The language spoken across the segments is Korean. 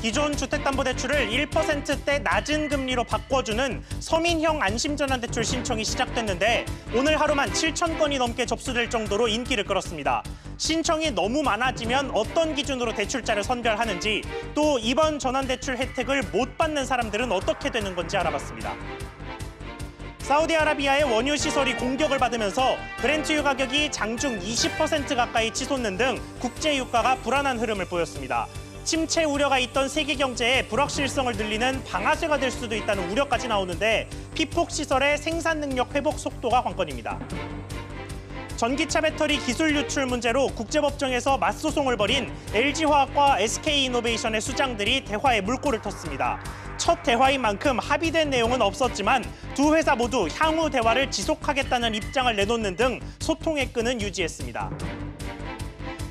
기존 주택담보대출을 1%대 낮은 금리로 바꿔주는 서민형 안심전환대출 신청이 시작됐는데 오늘 하루만 7천 건이 넘게 접수될 정도로 인기를 끌었습니다. 신청이 너무 많아지면 어떤 기준으로 대출자를 선별하는지, 또 이번 전환대출 혜택을 못 받는 사람들은 어떻게 되는 건지 알아봤습니다. 사우디아라비아의 원유 시설이 공격을 받으면서 브렌트유 가격이 장중 20% 가까이 치솟는 등 국제 유가가 불안한 흐름을 보였습니다. 침체 우려가 있던 세계 경제의 불확실성을 늘리는 방아쇠가 될 수도 있다는 우려까지 나오는데 피폭 시설의 생산 능력 회복 속도가 관건입니다. 전기차 배터리 기술 유출 문제로 국제법정에서 맞소송을 벌인 LG화학과 SK이노베이션의 수장들이 대화에 물꼬를 텄습니다. 첫 대화인 만큼 합의된 내용은 없었지만 두 회사 모두 향후 대화를 지속하겠다는 입장을 내놓는 등 소통의 끈은 유지했습니다.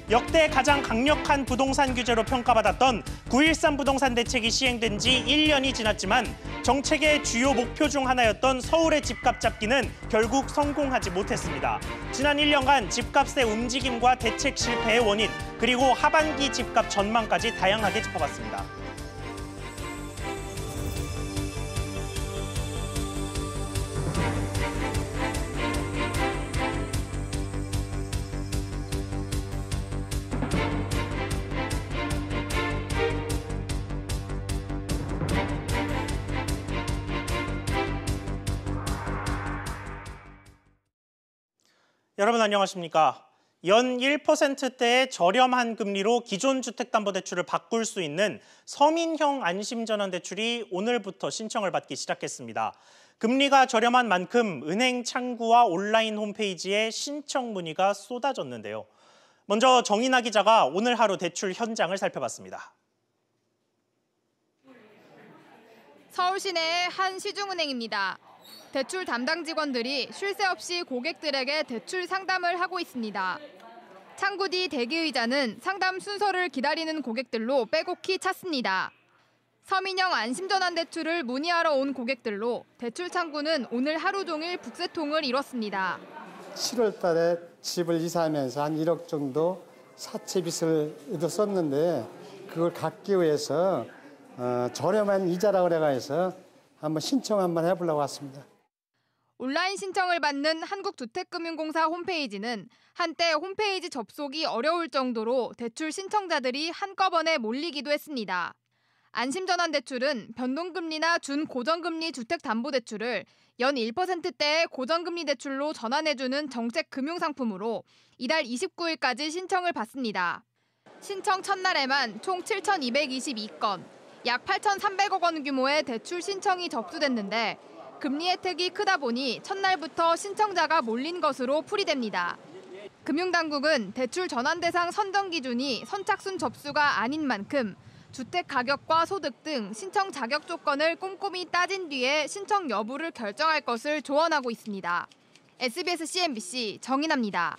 역대 가장 강력한 부동산 규제로 평가받았던 9.13 부동산 대책이 시행된 지 1년이 지났지만 정책의 주요 목표 중 하나였던 서울의 집값 잡기는 결국 성공하지 못했습니다. 지난 1년간 집값의 움직임과 대책 실패의 원인, 그리고 하반기 집값 전망까지 다양하게 짚어봤습니다. 여러분 안녕하십니까? 연 1%대의 저렴한 금리로 기존 주택담보대출을 바꿀 수 있는 서민형 안심전환대출이 오늘부터 신청을 받기 시작했습니다. 금리가 저렴한 만큼 은행 창구와 온라인 홈페이지에 신청 문의가 쏟아졌는데요. 먼저 정인아 기자가 오늘 하루 대출 현장을 살펴봤습니다. 서울 시내의 한 시중은행입니다. 대출 담당 직원들이 쉴 새 없이 고객들에게 대출 상담을 하고 있습니다. 창구 뒤 대기의자는 상담 순서를 기다리는 고객들로 빼곡히 찼습니다. 서민형 안심전환대출을 문의하러 온 고객들로 대출 창구는 오늘 하루 종일 북새통을 이뤘습니다. 7월 달에 집을 이사하면서 한 1억 정도 사채 빚을 썼는데 그걸 갚기 위해서 저렴한 이자라고 해서 한번 신청 한번 해보려고 왔습니다. 온라인 신청을 받는 한국주택금융공사 홈페이지는 한때 홈페이지 접속이 어려울 정도로 대출 신청자들이 한꺼번에 몰리기도 했습니다. 안심전환대출은 변동금리나 준고정금리 주택담보대출을 연 1%대의 고정금리 대출로 전환해주는 정책 금융상품으로 이달 29일까지 신청을 받습니다. 신청 첫날에만 총 7,222건, 약 8,300억 원 규모의 대출 신청이 접수됐는데 금리 혜택이 크다 보니 첫날부터 신청자가 몰린 것으로 풀이됩니다. 금융당국은 대출 전환 대상 선정 기준이 선착순 접수가 아닌 만큼 주택 가격과 소득 등 신청 자격 조건을 꼼꼼히 따진 뒤에 신청 여부를 결정할 것을 조언하고 있습니다. SBS CNBC 정인아입니다.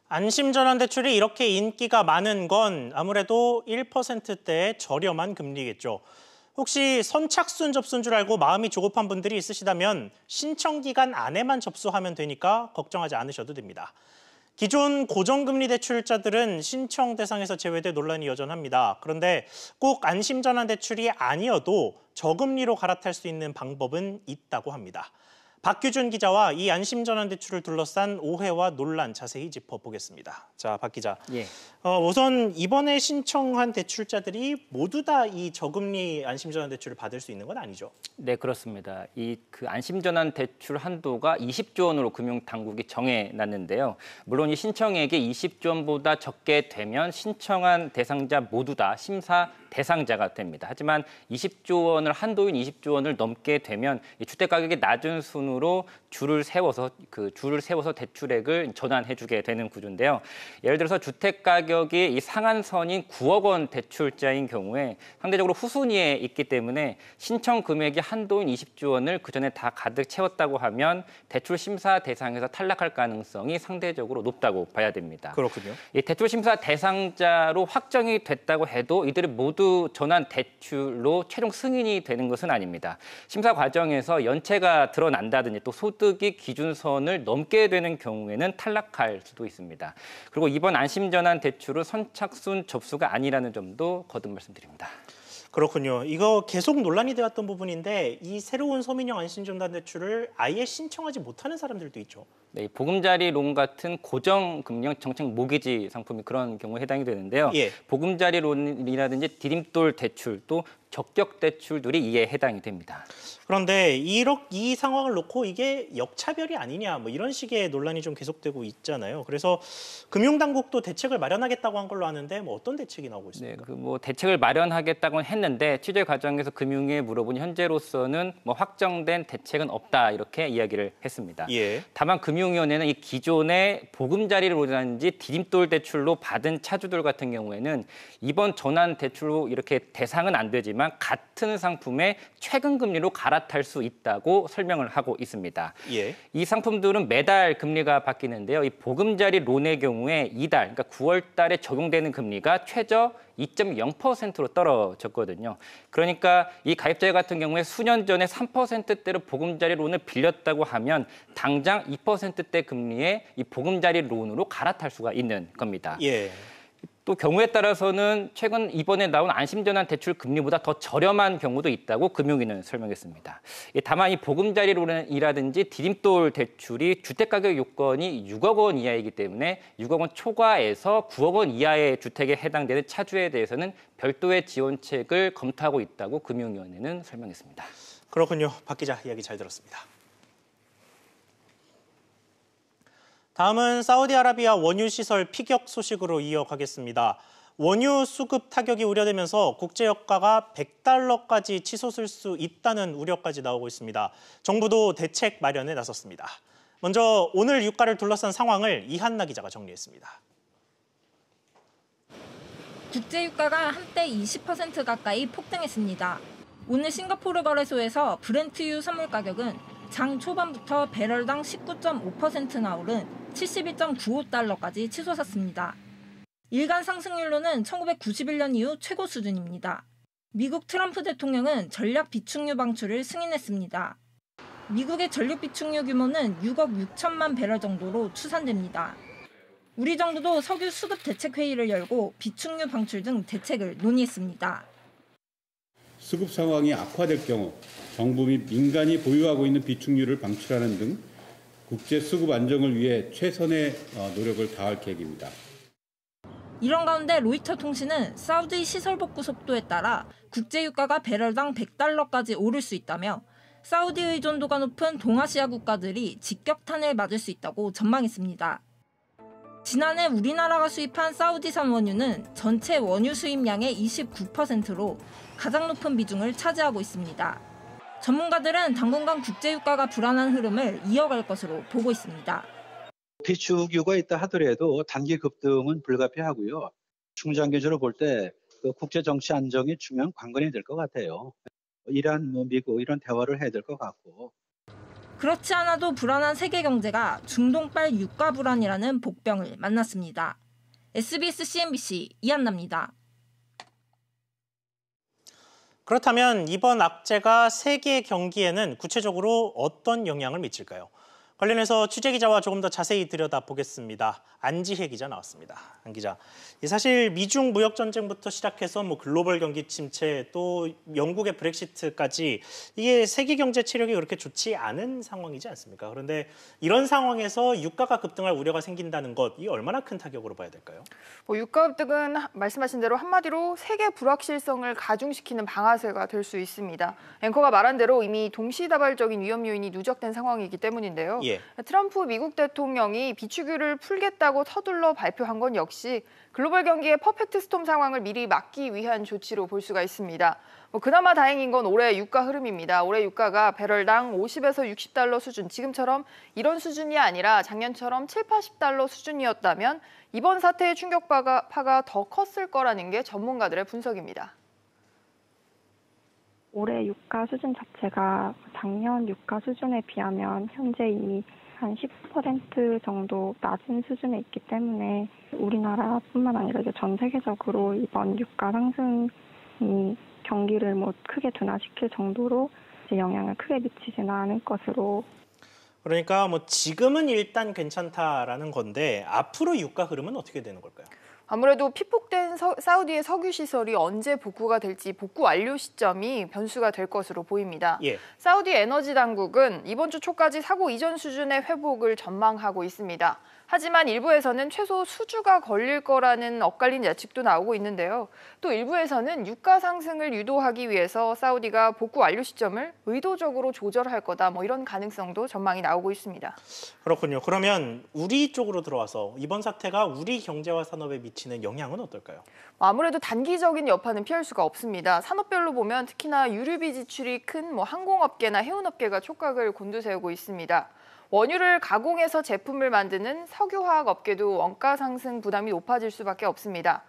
안심전환대출이 이렇게 인기가 많은 건 아무래도 1%대의 저렴한 금리겠죠. 혹시 선착순 접수인 줄 알고 마음이 조급한 분들이 있으시다면 신청 기간 안에만 접수하면 되니까 걱정하지 않으셔도 됩니다. 기존 고정금리 대출자들은 신청 대상에서 제외돼 논란이 여전합니다. 그런데 꼭 안심전환대출이 아니어도 저금리로 갈아탈 수 있는 방법은 있다고 합니다. 박규준 기자와 이 안심전환대출을 둘러싼 오해와 논란 자세히 짚어보겠습니다. 자, 박 기자. 예. 우선 이번에 신청한 대출자들이 모두 다 이 저금리 안심전환대출을 받을 수 있는 건 아니죠? 네, 그렇습니다. 그 안심전환대출 한도가 20조 원으로 금융당국이 정해놨는데요. 물론 이 신청액이 20조 원보다 적게 되면 신청한 대상자 모두 다 심사 대상자가 됩니다. 하지만 20조 원을 한도인 20조 원을 넘게 되면 이 주택 가격이 낮은 순으로 줄을 세워서 대출액을 전환해주게 되는 구조인데요. 예를 들어서 주택 가격이 이 상한선인 9억 원 대출자인 경우에 상대적으로 후순위에 있기 때문에 신청 금액이 한도인 20조 원을 그 전에 다 가득 채웠다고 하면 대출 심사 대상에서 탈락할 가능성이 상대적으로 높다고 봐야 됩니다. 그렇군요. 이 대출 심사 대상자로 확정이 됐다고 해도 이들이 모두 전환 대출로 최종 승인이 되는 것은 아닙니다. 심사 과정에서 연체가 드러난다든지 된다든지 또 소득이 기준선을 넘게 되는 경우에는 탈락할 수도 있습니다. 그리고 이번 안심전환 대출은 선착순 접수가 아니라는 점도 거듭 말씀드립니다. 그렇군요. 이거 계속 논란이 되었던 부분인데 이 새로운 서민형 안심전환 대출을 아예 신청하지 못하는 사람들도 있죠. 네, 보금자리 론 같은 고정금리형 정책 모기지 상품이 그런 경우에 해당이 되는데요. 예. 보금자리 론이라든지 디딤돌 대출 또 적격 대출들이 이에 해당이 됩니다. 그런데 이 상황을 놓고 이게 역차별이 아니냐 뭐 이런 식의 논란이 좀 계속되고 있잖아요. 그래서 금융당국도 대책을 마련하겠다고 한 걸로 아는데 뭐 어떤 대책이 나오고 있습니까? 네, 뭐 대책을 마련하겠다고는 했는데 취재 과정에서 금융위에 물어보니 현재로서는 뭐 확정된 대책은 없다 이렇게 이야기를 했습니다. 예. 다만 금융위원회는 이 기존의 보금자리로라든지 디딤돌 대출로 받은 차주들 같은 경우에는 이번 전환 대출로 이렇게 대상은 안 되지만 같은 상품에 최근 금리로 갈아탈 수 있다고 설명을 하고 있습니다. 예. 이 상품들은 매달 금리가 바뀌는데요. 이 보금자리 론의 경우에 이달, 그러니까 9월 달에 적용되는 금리가 최저 2.0%로 떨어졌거든요. 그러니까 이 가입자 같은 경우에 수년 전에 3%대로 보금자리 론을 빌렸다고 하면 당장 2%대 금리의 이 보금자리 론으로 갈아탈 수가 있는 겁니다. 예. 또 경우에 따라서는 최근 이번에 나온 안심전환 대출 금리보다 더 저렴한 경우도 있다고 금융위는 설명했습니다. 다만 이 보금자리 론이라든지 디딤돌 대출이 주택가격 요건이 6억 원 이하이기 때문에 6억 원 초과에서 9억 원 이하의 주택에 해당되는 차주에 대해서는 별도의 지원책을 검토하고 있다고 금융위원회는 설명했습니다. 그렇군요. 박 기자 이야기 잘 들었습니다. 다음은 사우디아라비아 원유시설 피격 소식으로 이어가겠습니다. 원유 수급 타격이 우려되면서 국제유가가 100달러까지 치솟을 수 있다는 우려까지 나오고 있습니다. 정부도 대책 마련에 나섰습니다. 먼저 오늘 유가를 둘러싼 상황을 이한나 기자가 정리했습니다. 국제유가가 한때 20% 가까이 폭등했습니다. 오늘 싱가포르 거래소에서 브렌트유 선물 가격은 장 초반부터 배럴당 19.5%나 오른 71.95달러까지 치솟았습니다. 일간 상승률로는 1991년 이후 최고 수준입니다. 미국 트럼프 대통령은 전략 비축유 방출을 승인했습니다. 미국의 전력 비축유 규모는 6억 6천만 배럴 정도로 추산됩니다. 우리 정부도 석유 수급 대책 회의를 열고 비축유 방출 등 대책을 논의했습니다. 수급 상황이 악화될 경우 정부 및 민간이 보유하고 있는 비축유를 방출하는 등 국제 수급 안정을 위해 최선의 노력을 다할 계획입니다. 이런 가운데 로이터 통신은 사우디 시설 복구 속도에 따라 국제유가가 배럴당 100달러까지 오를 수 있다며 사우디 의존도가 높은 동아시아 국가들이 직격탄을 맞을 수 있다고 전망했습니다. 지난해 우리나라가 수입한 사우디산 원유는 전체 원유 수입량의 29%로 가장 높은 비중을 차지하고 있습니다. 전문가들은 당분간 국제유가가 불안한 흐름을 이어갈 것으로 보고 있습니다. 비축유가 있다 하더라도 단기 급등은 불가피하고요. 중장기적으로 볼 때 국제 정치 안정이 중요한 관건이 될 것 같아요. 이란, 미국 이런 대화를 해야 될 것 같고. 그렇지 않아도 불안한 세계 경제가 중동발 유가 불안이라는 복병을 만났습니다. SBS CNBC 이한나입니다. 그렇다면 이번 악재가 세계 경기에는 구체적으로 어떤 영향을 미칠까요? 관련해서 취재기자와 조금 더 자세히 들여다보겠습니다. 안지혜 기자 나왔습니다. 안 기자, 사실 미중 무역 전쟁부터 시작해서 글로벌 경기 침체 또 영국의 브렉시트까지 이게 세계 경제 체력이 그렇게 좋지 않은 상황이지 않습니까? 그런데 이런 상황에서 유가가 급등할 우려가 생긴다는 것, 이게 얼마나 큰 타격으로 봐야 될까요? 유가 급등은 말씀하신 대로 한마디로 세계 불확실성을 가중시키는 방아쇠가 될 수 있습니다. 앵커가 말한 대로 이미 동시다발적인 위험 요인이 누적된 상황이기 때문인데요. 예. 트럼프 미국 대통령이 비축유를 풀겠다고 서둘러 발표한 건 역시 글로벌 경기의 퍼펙트 스톰 상황을 미리 막기 위한 조치로 볼 수가 있습니다. 그나마 다행인 건 올해 유가 흐름입니다. 올해 유가가 배럴당 50에서 60달러 수준, 지금처럼 이런 수준이 아니라 작년처럼 7, 80달러 수준이었다면 이번 사태의 충격파가 더 컸을 거라는 게 전문가들의 분석입니다. 올해 유가 수준 자체가 작년 유가 수준에 비하면 현재 이미 한 10% 정도 낮은 수준에 있기 때문에 우리나라뿐만 아니라 이제 전 세계적으로 이번 유가 상승이 경기를 크게 둔화시킬 정도로 이제 영향을 크게 미치지는 않을 것으로 그러니까 뭐 지금은 일단 괜찮다라는 건데 앞으로 유가 흐름은 어떻게 되는 걸까요? 아무래도 피폭된 사우디의 석유 시설이 언제 복구가 될지 복구 완료 시점이 변수가 될 것으로 보입니다. 예. 사우디 에너지 당국은 이번 주 초까지 사고 이전 수준의 회복을 전망하고 있습니다. 하지만 일부에서는 최소 수주가 걸릴 거라는 엇갈린 예측도 나오고 있는데요. 또 일부에서는 유가 상승을 유도하기 위해서 사우디가 복구 완료 시점을 의도적으로 조절할 거다, 뭐 이런 가능성도 전망이 나오고 있습니다. 그렇군요. 그러면 우리 쪽으로 들어와서 이번 사태가 우리 경제와 산업에 미치는 영향은 어떨까요? 아무래도 단기적인 여파는 피할 수가 없습니다. 산업별로 보면 특히나 유류비 지출이 큰 항공업계나 해운업계가 촉각을 곤두세우고 있습니다. 원유를 가공해서 제품을 만드는 석유화학 업계도 원가 상승 부담이 높아질 수밖에 없습니다.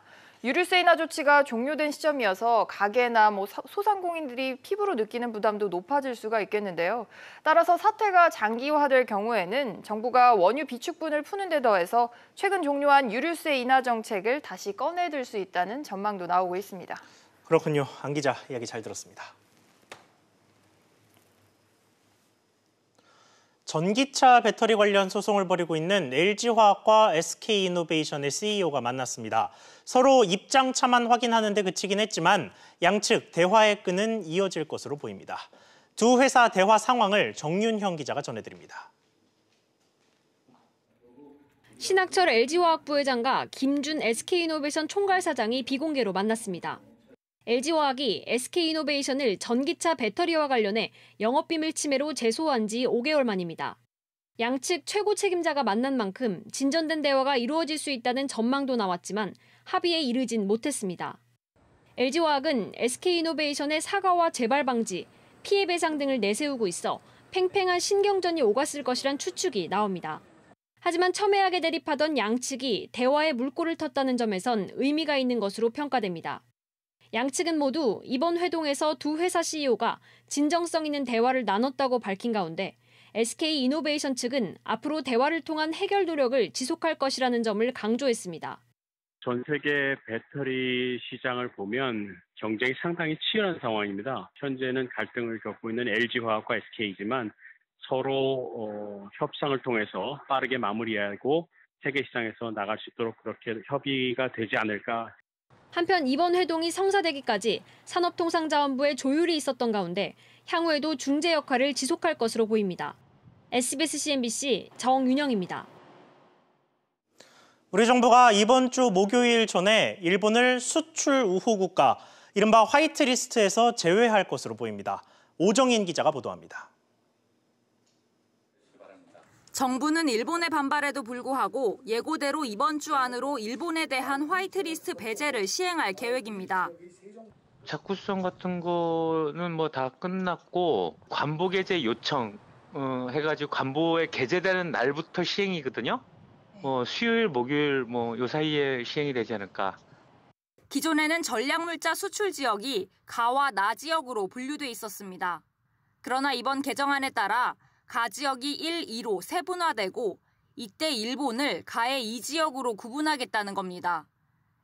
유류세 인하 조치가 종료된 시점이어서 가게나 소상공인들이 피부로 느끼는 부담도 높아질 수가 있겠는데요. 따라서 사태가 장기화될 경우에는 정부가 원유 비축분을 푸는 데 더해서 최근 종료한 유류세 인하 정책을 다시 꺼내들 수 있다는 전망도 나오고 있습니다. 그렇군요. 안 기자 이야기 잘 들었습니다. 전기차 배터리 관련 소송을 벌이고 있는 LG화학과 SK이노베이션의 CEO가 만났습니다. 서로 입장차만 확인하는 데 그치긴 했지만 양측 대화의 끈은 이어질 것으로 보입니다. 두 회사 대화 상황을 정윤형 기자가 전해드립니다. 신학철 LG화학 부회장과 김준 SK이노베이션 총괄사장이 비공개로 만났습니다. LG화학이 SK이노베이션을 전기차 배터리와 관련해 영업비밀 침해로 제소한 지 5개월 만입니다. 양측 최고 책임자가 만난 만큼 진전된 대화가 이루어질 수 있다는 전망도 나왔지만 합의에 이르진 못했습니다. LG화학은 SK이노베이션의 사과와 재발 방지, 피해 배상 등을 내세우고 있어 팽팽한 신경전이 오갔을 것이란 추측이 나옵니다. 하지만 첨예하게 대립하던 양측이 대화에 물꼬를 텄다는 점에선 의미가 있는 것으로 평가됩니다. 양측은 모두 이번 회동에서 두 회사 CEO가 진정성 있는 대화를 나눴다고 밝힌 가운데 SK이노베이션 측은 앞으로 대화를 통한 해결 노력을 지속할 것이라는 점을 강조했습니다. 전 세계 배터리 시장을 보면 경쟁이 상당히 치열한 상황입니다. 현재는 갈등을 겪고 있는 LG화학과 SK이지만 서로 협상을 통해서 빠르게 마무리하고 세계 시장에서 나갈 수 있도록 그렇게 협의가 되지 않을까. 한편 이번 회동이 성사되기까지 산업통상자원부의 조율이 있었던 가운데 향후에도 중재 역할을 지속할 것으로 보입니다. SBS CNBC 정윤영입니다. 우리 정부가 이번 주 목요일 전에 일본을 수출 우호 국가, 이른바 화이트리스트에서 제외할 것으로 보입니다. 오정인 기자가 보도합니다. 정부는 일본의 반발에도 불구하고 예고대로 이번 주 안으로 일본에 대한 화이트리스트 배제를 시행할 계획입니다. 착구성 같은 거는 뭐 다 끝났고 관보 개제 요청 해가지고 관보에 게재되는 날부터 시행이거든요. 수요일, 목요일 요 사이에 시행이 되지 않을까. 기존에는 전략물자 수출 지역이 가와 나 지역으로 분류돼 있었습니다. 그러나 이번 개정안에 따라 가 지역이 1, 2로 세분화되고 이때 일본을 가의 2지역으로 구분하겠다는 겁니다.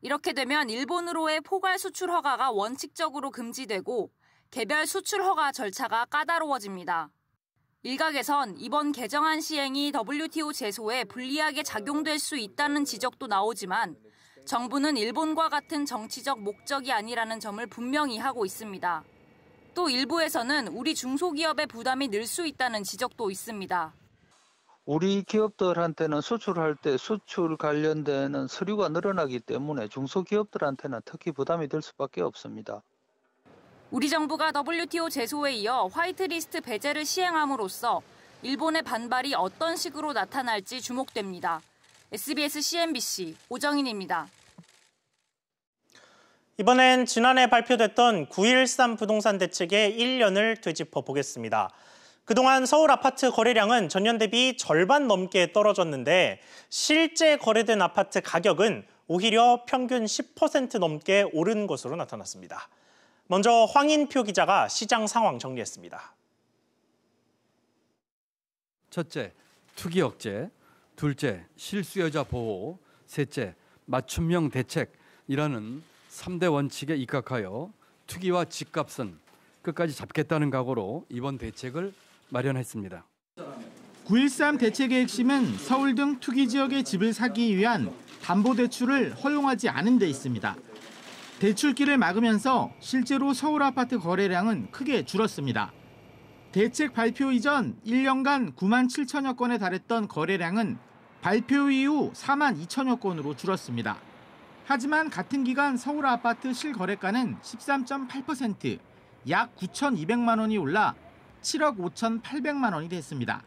이렇게 되면 일본으로의 포괄 수출 허가가 원칙적으로 금지되고 개별 수출 허가 절차가 까다로워집니다. 일각에선 이번 개정안 시행이 WTO 제소에 불리하게 작용될 수 있다는 지적도 나오지만 정부는 일본과 같은 정치적 목적이 아니라는 점을 분명히 하고 있습니다. 또 일부에서는 우리 중소기업의 부담이 늘 수 있다는 지적도 있습니다. 우리 기업들한테는 수출할 때 수출 관련되는 서류가 늘어나기 때문에 중소기업들한테는 특히 부담이 될 수밖에 없습니다. 우리 정부가 WTO 제소에 이어 화이트리스트 배제를 시행함으로써 일본의 반발이 어떤 식으로 나타날지 주목됩니다. SBS CNBC 오정인입니다. 이번엔 지난해 발표됐던 9.13 부동산 대책의 1년을 되짚어 보겠습니다. 그동안 서울 아파트 거래량은 전년 대비 절반 넘게 떨어졌는데 실제 거래된 아파트 가격은 오히려 평균 10% 넘게 오른 것으로 나타났습니다. 먼저 황인표 기자가 시장 상황 정리했습니다. 첫째, 투기 억제. 둘째, 실수요자 보호. 셋째, 맞춤형 대책이라는 3대 원칙에 입각하여 투기와 집값은 끝까지 잡겠다는 각오로 이번 대책을 마련했습니다. 9.13 대책의 핵심은 서울 등 투기 지역의 집을 사기 위한 담보대출을 허용하지 않은 데 있습니다. 대출기를 막으면서 실제로 서울 아파트 거래량은 크게 줄었습니다. 대책 발표 이전 1년간 9만 7천여 건에 달했던 거래량은 발표 이후 4만 2천여 건으로 줄었습니다. 하지만 같은 기간 서울 아파트 실거래가는 13.8%, 약 9,200만 원이 올라 7억 5,800만 원이 됐습니다.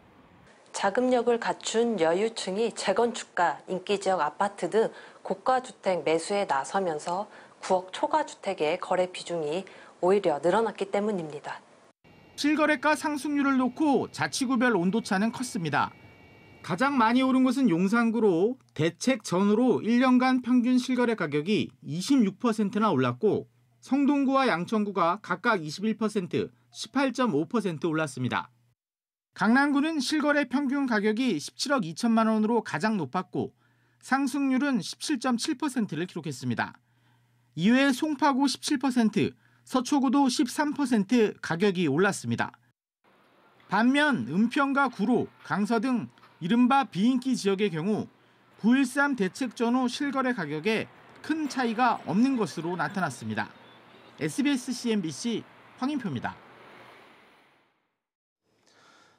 자금력을 갖춘 여유층이 재건축가, 인기지역 아파트 등 고가주택 매수에 나서면서 9억 초과 주택의 거래 비중이 오히려 늘어났기 때문입니다. 실거래가 상승률을 놓고 자치구별 온도차는 컸습니다. 가장 많이 오른 곳은 용산구로 대책 전후로 1년간 평균 실거래 가격이 26%나 올랐고 성동구와 양천구가 각각 21%, 18.5% 올랐습니다. 강남구는 실거래 평균 가격이 17억 2천만 원으로 가장 높았고 상승률은 17.7%를 기록했습니다. 이외에 송파구 17%, 서초구도 13% 가격이 올랐습니다. 반면 은평과 구로, 강서 등 이른바 비인기 지역의 경우 9.13 대책 전후 실거래 가격에 큰 차이가 없는 것으로 나타났습니다. SBS CNBC 황인표입니다.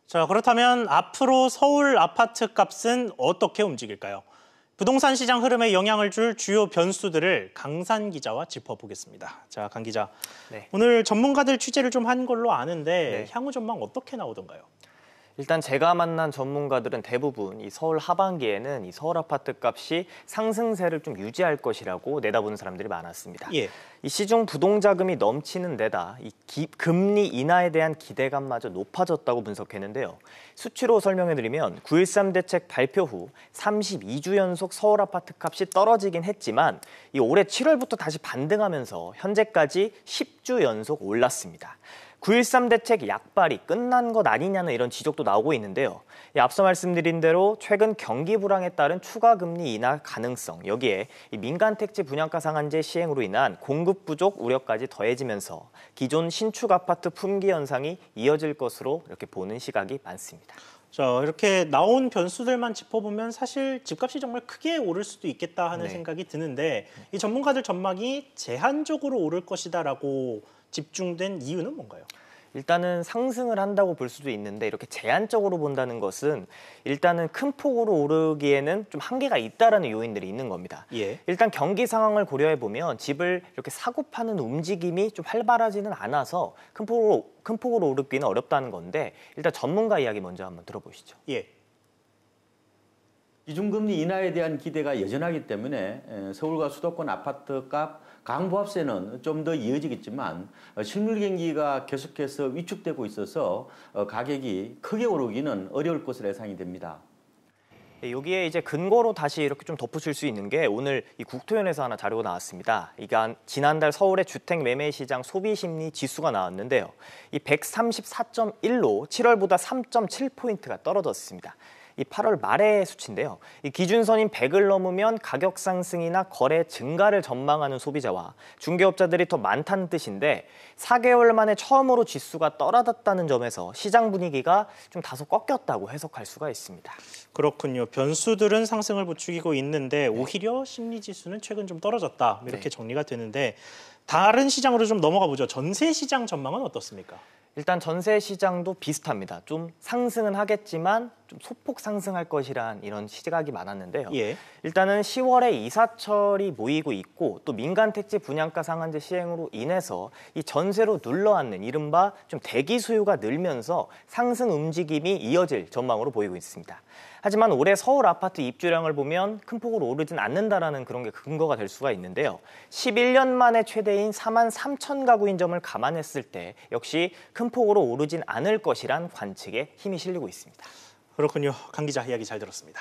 자, 그렇다면 앞으로 서울 아파트 값은 어떻게 움직일까요? 부동산 시장 흐름에 영향을 줄 주요 변수들을 강산 기자와 짚어보겠습니다. 자, 강 기자. 네. 오늘 전문가들 취재를 좀 한 걸로 아는데 향후 전망 어떻게 나오던가요? 일단 제가 만난 전문가들은 대부분 이 서울 하반기에는 이 서울 아파트 값이 상승세를 좀 유지할 것이라고 내다보는 사람들이 많았습니다. 이 시중 부동자금이 넘치는 데다 이 금리 인하에 대한 기대감마저 높아졌다고 분석했는데요. 수치로 설명해드리면 9.13 대책 발표 후 32주 연속 서울 아파트 값이 떨어지긴 했지만 이 올해 7월부터 다시 반등하면서 현재까지 10주 연속 올랐습니다. 9.13 대책 약발이 끝난 것 아니냐는 이런 지적도 나오고 있는데요. 앞서 말씀드린 대로 최근 경기 불황에 따른 추가 금리 인하 가능성, 여기에 민간 택지 분양가 상한제 시행으로 인한 공급 부족 우려까지 더해지면서 기존 신축 아파트 품귀 현상이 이어질 것으로 이렇게 보는 시각이 많습니다. 자, 이렇게 나온 변수들만 짚어보면 사실 집값이 정말 크게 오를 수도 있겠다 하는 생각이 드는데 이 전문가들 전망이 제한적으로 오를 것이다라고 집중된 이유는 뭔가요? 일단은 상승을 한다고 볼 수도 있는데 이렇게 제한적으로 본다는 것은 일단은 큰 폭으로 오르기에는 좀 한계가 있다라는 요인들이 있는 겁니다. 일단 경기 상황을 고려해 보면 집을 이렇게 사고 파는 움직임이 좀 활발하지는 않아서 큰 폭으로 오르기는 어렵다는 건데 일단 전문가 이야기 먼저 한번 들어보시죠. 기준금리 인하에 대한 기대가 여전하기 때문에 서울과 수도권 아파트값 강보합세는 좀 더 이어지겠지만 실물 경기가 계속해서 위축되고 있어서 가격이 크게 오르기는 어려울 것으로 예상이 됩니다. 여기에 이제 근거로 다시 이렇게 좀 덧붙일 수 있는 게 오늘 이 국토연에서 하나 자료가 나왔습니다. 이게 지난달 서울의 주택 매매 시장 소비 심리 지수가 나왔는데요. 이 134.1로 7월보다 3.7포인트가 떨어졌습니다. 이 8월 말의 수치인데요. 이 기준선인 100을 넘으면 가격 상승이나 거래 증가를 전망하는 소비자와 중개업자들이 더 많다는 뜻인데 4개월 만에 처음으로 지수가 떨어졌다는 점에서 시장 분위기가 좀 다소 꺾였다고 해석할 수가 있습니다. 그렇군요. 변수들은 상승을 부추기고 있는데 오히려 심리지수는 최근 좀 떨어졌다. 이렇게 정리가 되는데 다른 시장으로 좀 넘어가 보죠. 전세 시장 전망은 어떻습니까? 일단 전세 시장도 비슷합니다. 좀 상승은 하겠지만 좀 소폭 상승할 것이란 이런 시각이 많았는데요. 일단은 10월에 이사철이 모이고 있고 또 민간 택지 분양가 상한제 시행으로 인해서 이 전세로 눌러앉는 이른바 좀 대기 수요가 늘면서 상승 움직임이 이어질 전망으로 보이고 있습니다. 하지만 올해 서울 아파트 입주량을 보면 큰 폭으로 오르진 않는다라는 그런 게 근거가 될 수가 있는데요. 11년 만에 최대인 4만 3천 가구인 점을 감안했을 때 역시 큰 폭으로 오르진 않을 것이란 관측에 힘이 실리고 있습니다. 그렇군요. 강 기자 이야기 잘 들었습니다.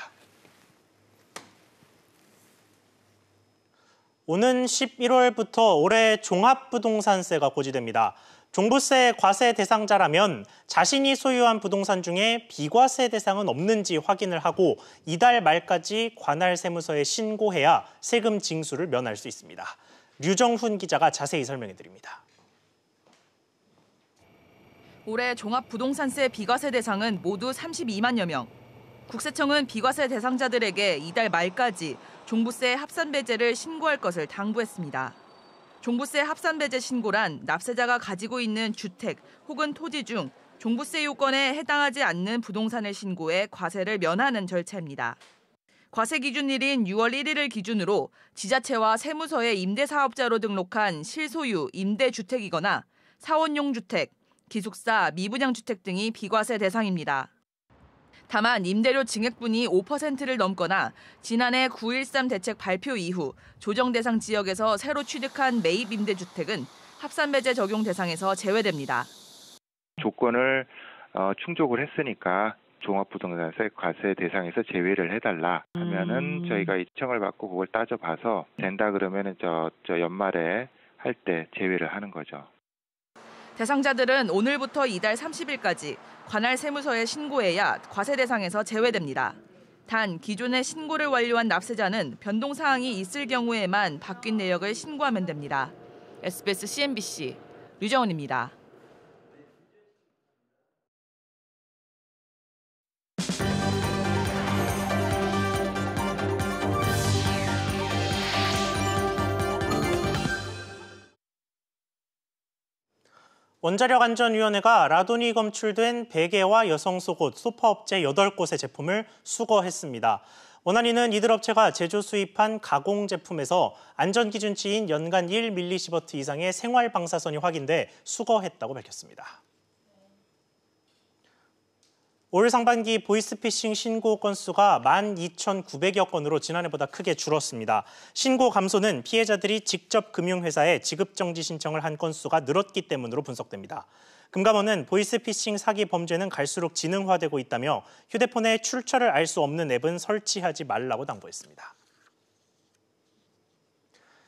오는 11월부터 올해 종합부동산세가 고지됩니다. 종부세 과세 대상자라면 자신이 소유한 부동산 중에 비과세 대상은 없는지 확인을 하고 이달 말까지 관할 세무서에 신고해야 세금 징수를 면할 수 있습니다. 류정훈 기자가 자세히 설명해 드립니다. 올해 종합부동산세 비과세 대상은 모두 32만여 명. 국세청은 비과세 대상자들에게 이달 말까지 종부세 합산배제를 신고할 것을 당부했습니다. 종부세 합산배제 신고란 납세자가 가지고 있는 주택 혹은 토지 중 종부세 요건에 해당하지 않는 부동산을 신고해 과세를 면하는 절차입니다. 과세 기준일인 6월 1일을 기준으로 지자체와 세무서에 임대사업자로 등록한 실소유 임대주택이거나 사원용 주택, 기숙사, 미분양주택 등이 비과세 대상입니다. 다만 임대료 증액분이 5%를 넘거나 지난해 9.13 대책 발표 이후 조정 대상 지역에서 새로 취득한 매입 임대주택은 합산배제 적용 대상에서 제외됩니다. 조건을 충족을 했으니까 종합부동산세 과세 대상에서 제외를 해달라 하면은 저희가 요청을 받고 그걸 따져봐서 된다 그러면은 저 연말에 할 때 제외를 하는 거죠. 대상자들은 오늘부터 이달 30일까지 관할 세무서에 신고해야 과세 대상에서 제외됩니다. 단 기존에 신고를 완료한 납세자는 변동 사항이 있을 경우에만 바뀐 내역을 신고하면 됩니다. SBS CNBC 류정은입니다. 원자력안전위원회가 라돈이 검출된 베개와 여성 속옷, 소파업체 8곳의 제품을 수거했습니다. 원안위는 이들 업체가 제조 수입한 가공 제품에서 안전기준치인 연간 1mSv 이상의 생활 방사선이 확인돼 수거했다고 밝혔습니다. 올 상반기 보이스피싱 신고 건수가 12,900여 건으로 지난해보다 크게 줄었습니다. 신고 감소는 피해자들이 직접 금융회사에 지급정지 신청을 한 건수가 늘었기 때문으로 분석됩니다. 금감원은 보이스피싱 사기 범죄는 갈수록 지능화되고 있다며 휴대폰에 출처를 알 수 없는 앱은 설치하지 말라고 당부했습니다.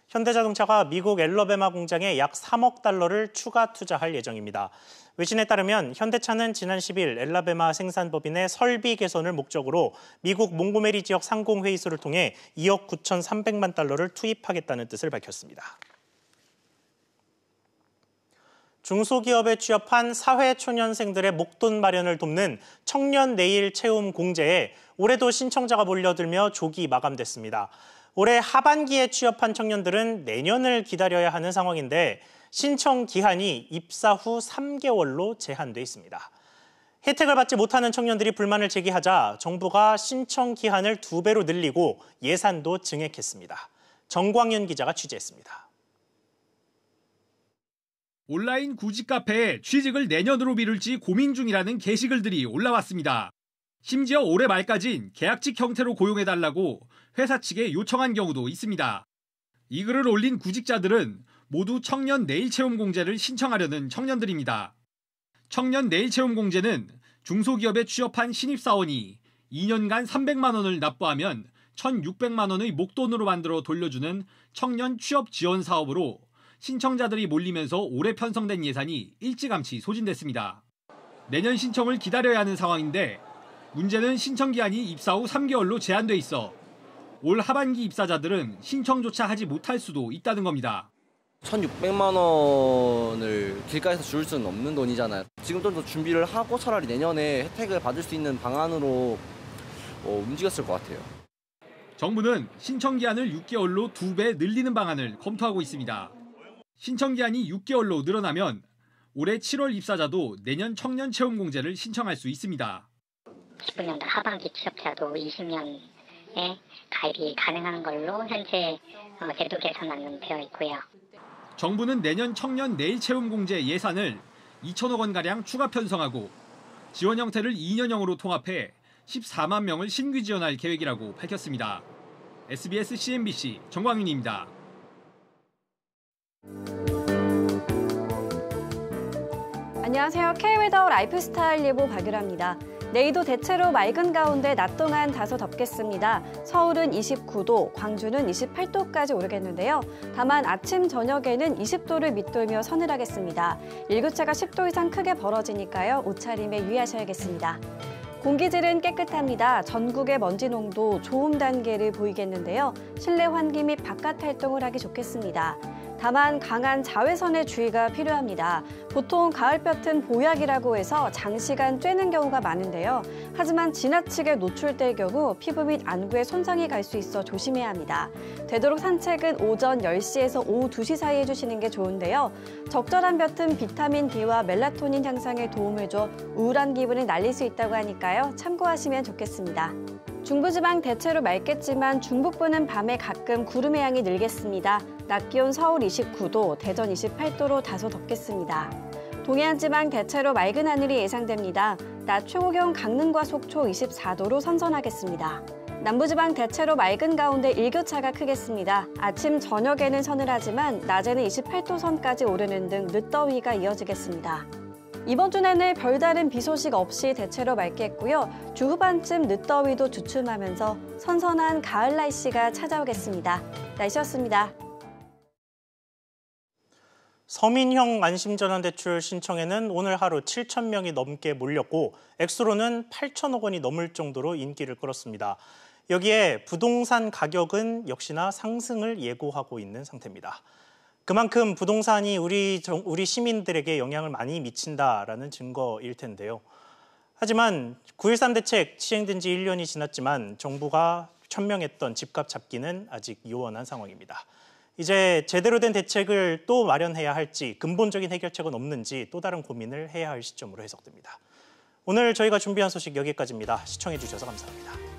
현대자동차가 미국 앨러베마 공장에 약 3억 달러를 추가 투자할 예정입니다. 외신에 따르면 현대차는 지난 10일 앨러베마 생산법인의 설비 개선을 목적으로 미국 몽고메리 지역 상공회의소를 통해 2억 9,300만 달러를 투입하겠다는 뜻을 밝혔습니다. 중소기업에 취업한 사회초년생들의 목돈 마련을 돕는 청년 내일 채움 공제에 올해도 신청자가 몰려들며 조기 마감됐습니다. 올해 하반기에 취업한 청년들은 내년을 기다려야 하는 상황인데 신청 기한이 입사 후 3개월로 제한돼 있습니다. 혜택을 받지 못하는 청년들이 불만을 제기하자 정부가 신청 기한을 2배로 늘리고 예산도 증액했습니다. 정광윤 기자가 취재했습니다. 온라인 구직 카페에 취직을 내년으로 미룰지 고민 중이라는 게시글들이 올라왔습니다. 심지어 올해 말까진 계약직 형태로 고용해달라고 회사 측에 요청한 경우도 있습니다. 이 글을 올린 구직자들은 모두 청년 내일 채움 공제를 신청하려는 청년들입니다. 청년 내일 채움 공제는 중소기업에 취업한 신입사원이 2년간 300만 원을 납부하면 1,600만 원의 목돈으로 만들어 돌려주는 청년 취업 지원 사업으로 신청자들이 몰리면서 올해 편성된 예산이 일찌감치 소진됐습니다. 내년 신청을 기다려야 하는 상황인데 문제는 신청 기한이 입사 후 3개월로 제한돼 있어 올 하반기 입사자들은 신청조차 하지 못할 수도 있다는 겁니다. 1,600만 원을 길가에서 줄 수는 없는 돈이잖아요. 지금 좀 더 준비를 하고 차라리 내년에 혜택을 받을 수 있는 방안으로 움직였을 것 같아요. 정부는 신청 기한을 6개월로 2배 늘리는 방안을 검토하고 있습니다. 신청 기한이 6개월로 늘어나면 올해 7월 입사자도 내년 청년 채움 공제를 신청할 수 있습니다. 19년도 하반기 취업자도 20년에 가입이 가능한 걸로 현재 제도 개선안은 되어 있고요. 정부는 내년 청년 내일 채움 공제 예산을 2천억 원가량 추가 편성하고 지원 형태를 2년형으로 통합해 14만 명을 신규 지원할 계획이라고 밝혔습니다. SBS CNBC 정광윤입니다. 안녕하세요. K웨더 라이프스타일 예보 박유라입니다. 내일도 대체로 맑은 가운데 낮 동안 다소 덥겠습니다. 서울은 29도, 광주는 28도까지 오르겠는데요. 다만 아침, 저녁에는 20도를 밑돌며 서늘하겠습니다. 일교차가 10도 이상 크게 벌어지니까요. 옷차림에 유의하셔야겠습니다. 공기질은 깨끗합니다. 전국의 먼지 농도 좋음 단계를 보이겠는데요. 실내 환기 및 바깥 활동을 하기 좋겠습니다. 다만 강한 자외선에 주의가 필요합니다. 보통 가을볕은 보약이라고 해서 장시간 쬐는 경우가 많은데요. 하지만 지나치게 노출될 경우 피부 및 안구에 손상이 갈 수 있어 조심해야 합니다. 되도록 산책은 오전 10시에서 오후 2시 사이에 해주시는 게 좋은데요. 적절한 볕은 비타민 D와 멜라토닌 향상에 도움을 줘 우울한 기분을 날릴 수 있다고 하니까요. 참고하시면 좋겠습니다. 중부지방 대체로 맑겠지만 중북부는 밤에 가끔 구름의 양이 늘겠습니다. 낮 기온 서울 29도, 대전 28도로 다소 덥겠습니다. 동해안 지방 대체로 맑은 하늘이 예상됩니다. 낮 최고기온 강릉과 속초 24도로 선선하겠습니다. 남부지방 대체로 맑은 가운데 일교차가 크겠습니다. 아침, 저녁에는 서늘하지만 낮에는 28도 선까지 오르는 등 늦더위가 이어지겠습니다. 이번 주 내내 별다른 비 소식 없이 대체로 맑겠고요. 주 후반쯤 늦더위도 주춤하면서 선선한 가을 날씨가 찾아오겠습니다. 날씨였습니다. 서민형 안심전환대출 신청에는 오늘 하루 7,000명이 넘게 몰렸고 액수로는 8천억 원이 넘을 정도로 인기를 끌었습니다. 여기에 부동산 가격은 역시나 상승을 예고하고 있는 상태입니다. 그만큼 부동산이 우리 시민들에게 영향을 많이 미친다라는 증거일 텐데요. 하지만 9.13 대책 시행된 지 1년이 지났지만 정부가 천명했던 집값 잡기는 아직 요원한 상황입니다. 이제 제대로 된 대책을 또 마련해야 할지 근본적인 해결책은 없는지 또 다른 고민을 해야 할 시점으로 해석됩니다. 오늘 저희가 준비한 소식 여기까지입니다. 시청해 주셔서 감사합니다.